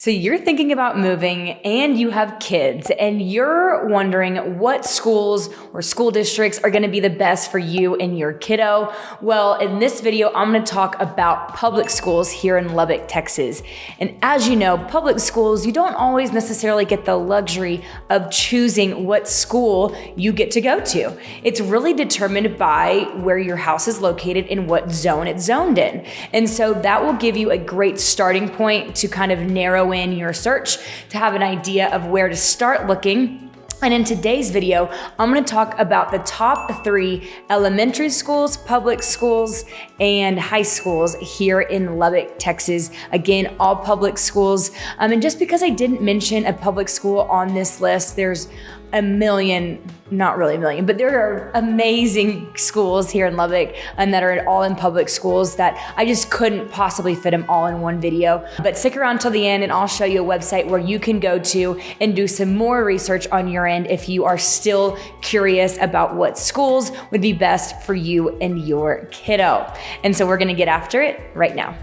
So you're thinking about moving and you have kids and you're wondering what schools or school districts are going to be the best for you and your kiddo. Well, in this video, I'm going to talk about public schools here in Lubbock, Texas. And as you know, public schools, you don't always necessarily get the luxury of choosing what school you get to go to. It's really determined by where your house is located and what zone it's zoned in. And so that will give you a great starting point to kind of narrow in your search to have an idea of where to start looking. And in today's video, I'm going to talk about the top 3 elementary schools, public schools, and high schools here in Lubbock, Texas. Again, all public schools. And just because I didn't mention a public school on this list, there's a million, not really a million, but there are amazing schools here in Lubbock and that are all in public schools that I just couldn't possibly fit them all in one video. But stick around till the end and I'll show you a website where you can go to and do some more research on your end if you are still curious about what schools would be best for you and your kiddo. And so we're gonna get after it right now.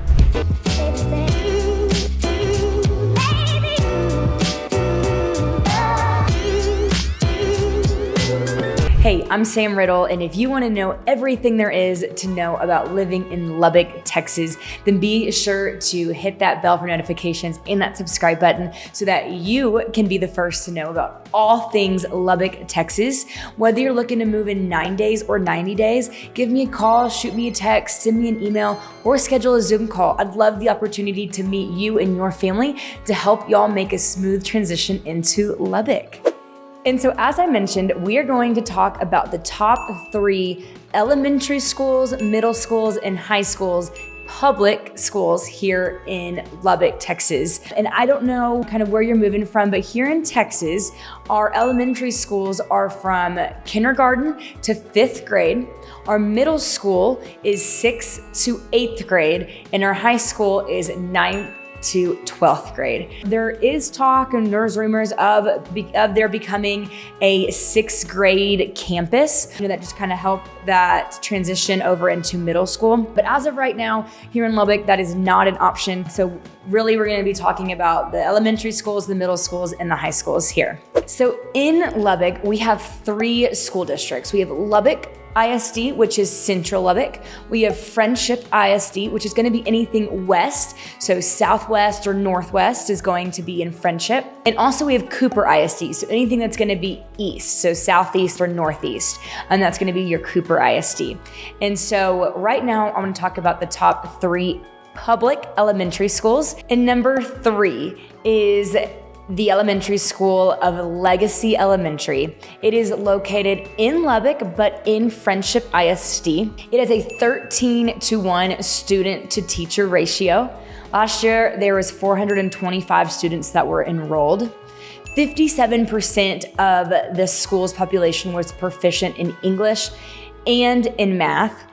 Hey, I'm Sam Riddle, and if you want to know everything there is to know about living in Lubbock, Texas, then be sure to hit that bell for notifications and that subscribe button so that you can be the first to know about all things Lubbock, Texas. Whether you're looking to move in 9 days or 90 days, give me a call, shoot me a text, send me an email, or schedule a Zoom call. I'd love the opportunity to meet you and your family to help y'all make a smooth transition into Lubbock. And so as I mentioned, we are going to talk about the top 3 elementary schools, middle schools, and high schools, public schools here in Lubbock, Texas. And I don't know kind of where you're moving from, but here in Texas, our elementary schools are from kindergarten to 5th grade. Our middle school is 6th to 8th grade, and our high school is 9th to 12th grade. There is talk and there's rumors of there becoming a 6th grade campus, that just kind of help that transition over into middle school. But as of right now, here in Lubbock, that is not an option. So really, we're going to be talking about the elementary schools, the middle schools, and the high schools here. So in Lubbock, we have 3 school districts. We have Lubbock ISD, which is Central Lubbock. We have Friendship ISD, which is going to be anything west. So southwest or northwest is going to be in Friendship. And also we have Cooper ISD. So anything that's going to be east, so southeast or northeast, and that's going to be your Cooper ISD. And so right now I'm going to talk about the top 3 public elementary schools. And number 3 is the elementary school of Legacy Elementary. It is located in Lubbock, but in Friendship ISD. It has a 13-to-1 student to teacher ratio. Last year, there was 425 students that were enrolled. 57% of the school's population was proficient in English and in math,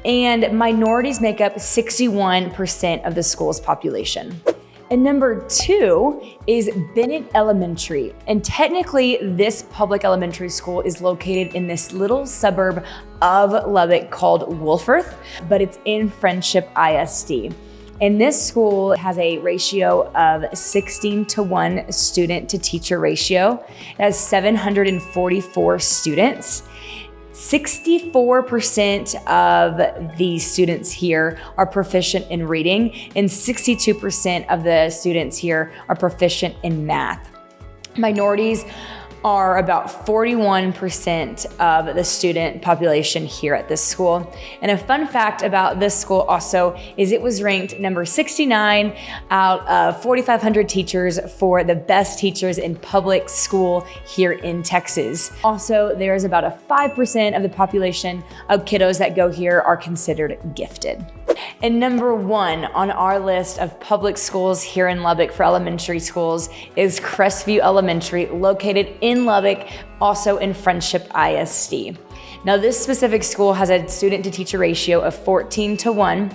and minorities make up 61% of the school's population. And number 2 is Bennett Elementary. And technically, this public elementary school is located in this little suburb of Lubbock called Wolforth, but it's in Friendship ISD. And this school has a ratio of 16-to-1 student to teacher ratio. It has 744 students. 64% of the students here are proficient in reading, and 62% of the students here are proficient in math. Minorities are about 41% of the student population here at this school. And a fun fact about this school also is it was ranked number 69 out of 4,500 teachers for the best teachers in public school here in Texas. Also, there's about a 5% of the population of kiddos that go here are considered gifted. And number 1 on our list of public schools here in Lubbock for elementary schools is Crestview Elementary, located in Lubbock, also in Friendship ISD. Now, this specific school has a student to teacher ratio of 14-to-1.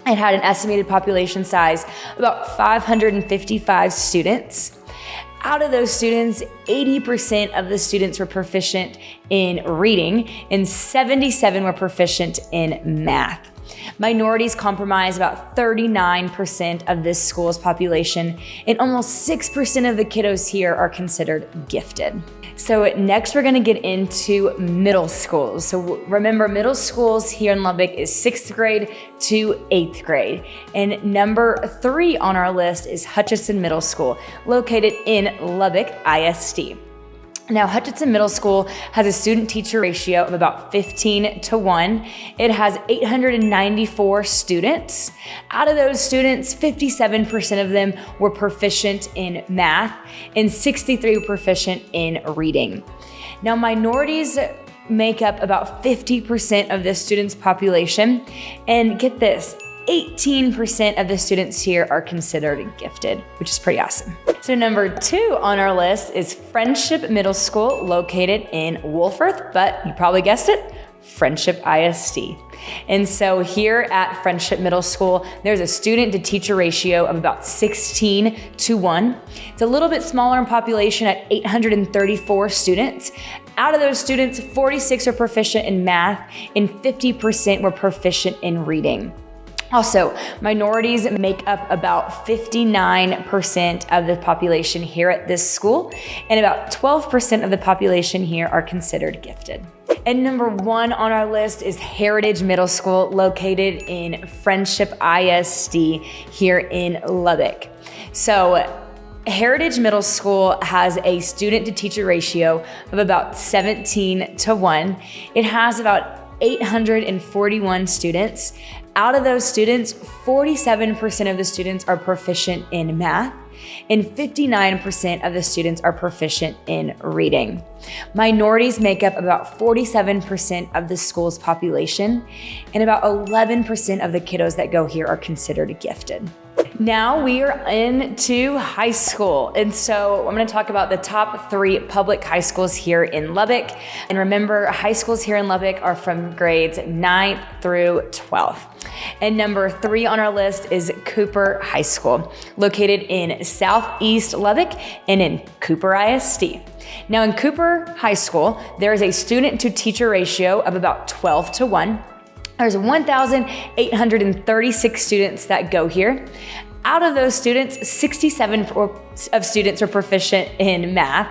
It had an estimated population size of about 555 students. Out of those students, 80% of the students were proficient in reading and 77 were proficient in math. Minorities comprise about 39% of this school's population, and almost 6% of the kiddos here are considered gifted. So next we're gonna get into middle schools. So remember, middle schools here in Lubbock is 6th grade to 8th grade. And number 3 on our list is Hutchinson Middle School, located in Lubbock ISD. Now, Hutchinson Middle School has a student-teacher ratio of about 15:1. It has 894 students. Out of those students, 57% of them were proficient in math and 63 were proficient in reading. Now, minorities make up about 50% of the students' population. And get this, 18% of the students here are considered gifted, which is pretty awesome. So number 2 on our list is Friendship Middle School, located in Wolfforth, but you probably guessed it, Friendship ISD. And so here at Friendship Middle School, there's a student to teacher ratio of about 16:1. It's a little bit smaller in population at 834 students. Out of those students, 46 are proficient in math and 50% were proficient in reading. Also, minorities make up about 59% of the population here at this school, and about 12% of the population here are considered gifted. And number 1 on our list is Heritage Middle School, located in Friendship ISD here in Lubbock. So, Heritage Middle School has a student to teacher ratio of about 17:1. It has about 841 students. Out of those students, 47% of the students are proficient in math, and 59% of the students are proficient in reading. Minorities make up about 47% of the school's population, and about 11% of the kiddos that go here are considered gifted. Now we are into high school. And so I'm going to talk about the top 3 public high schools here in Lubbock. And remember, high schools here in Lubbock are from grades 9th through 12th. And number 3 on our list is Cooper High School, located in Southeast Lubbock and in Cooper ISD. Now in Cooper High School, there is a student to teacher ratio of about 12:1. There's 1,836 students that go here. Out of those students, 67 of students were proficient in math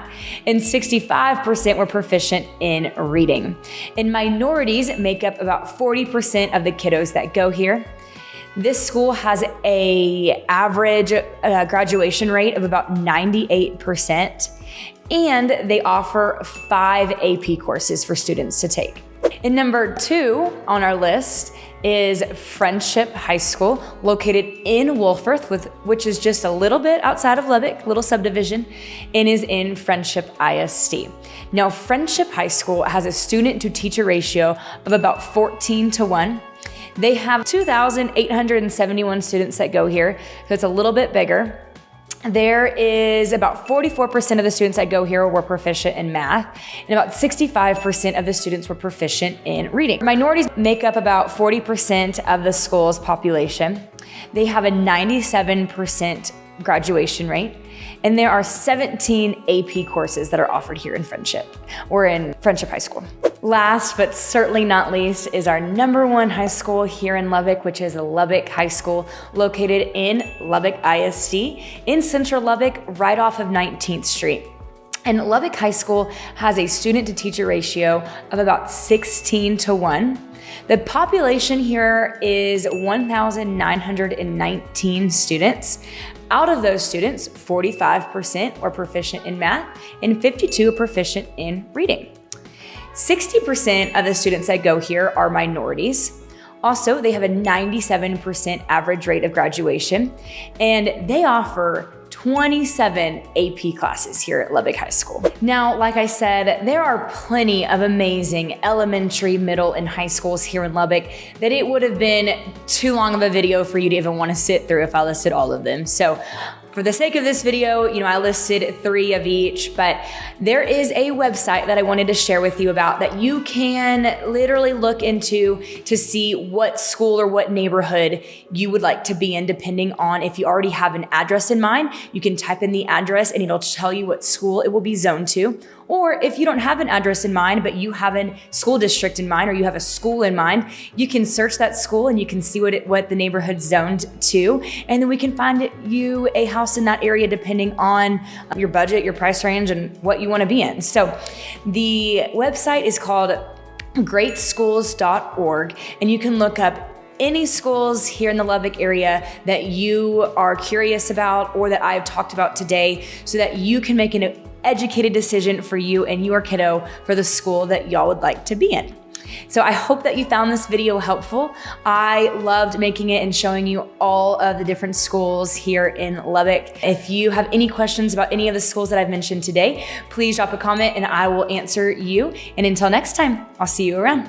and 65% were proficient in reading. And minorities make up about 40% of the kiddos that go here. This school has a average graduation rate of about 98%, and they offer 5 AP courses for students to take. And number 2 on our list is Friendship High School, located in Wolfforth, which is just a little bit outside of Lubbock, little subdivision, and is in Friendship ISD. Now, Friendship High School has a student to teacher ratio of about 14:1. They have 2,871 students that go here, so it's a little bit bigger. There is about 44% of the students that go here were proficient in math, and about 65% of the students were proficient in reading. Minorities make up about 40% of the school's population. They have a 97% graduation rate, and there are 17 AP courses that are offered here in Friendship High School. Last but certainly not least is our number 1 high school here in Lubbock, which is Lubbock High School, located in Lubbock ISD in central Lubbock, right off of 19th Street. And Lubbock High School has a student to teacher ratio of about 16:1. The population here is 1,919 students. Out of those students, 45% are proficient in math and 52 are proficient in reading. 60% of the students that go here are minorities. Also, they have a 97% average rate of graduation, and they offer 27 AP classes here at Lubbock High School. Now, like I said, there are plenty of amazing elementary, middle, and high schools here in Lubbock that it would have been too long of a video for you to even want to sit through if I listed all of them. So for the sake of this video, I listed 3 of each, but there is a website that I wanted to share with you about that you can literally look into to see what school or what neighborhood you would like to be in, depending on if you already have an address in mind. You can type in the address and it'll tell you what school it will be zoned to. Or if you don't have an address in mind, but you have a school district in mind, or you have a school in mind, you can search that school and you can see what the neighborhood's zoned to. And then we can find you a house in that area depending on your budget, your price range, and what you want to be in. So the website is called greatschools.org, and you can look up any schools here in the Lubbock area that you are curious about or that I've talked about today, so that you can make an educated decision for you and your kiddo for the school that y'all would like to be in. So I hope that you found this video helpful. I loved making it and showing you all of the different schools here in Lubbock. If you have any questions about any of the schools that I've mentioned today, please drop a comment and I will answer you. And until next time, I'll see you around.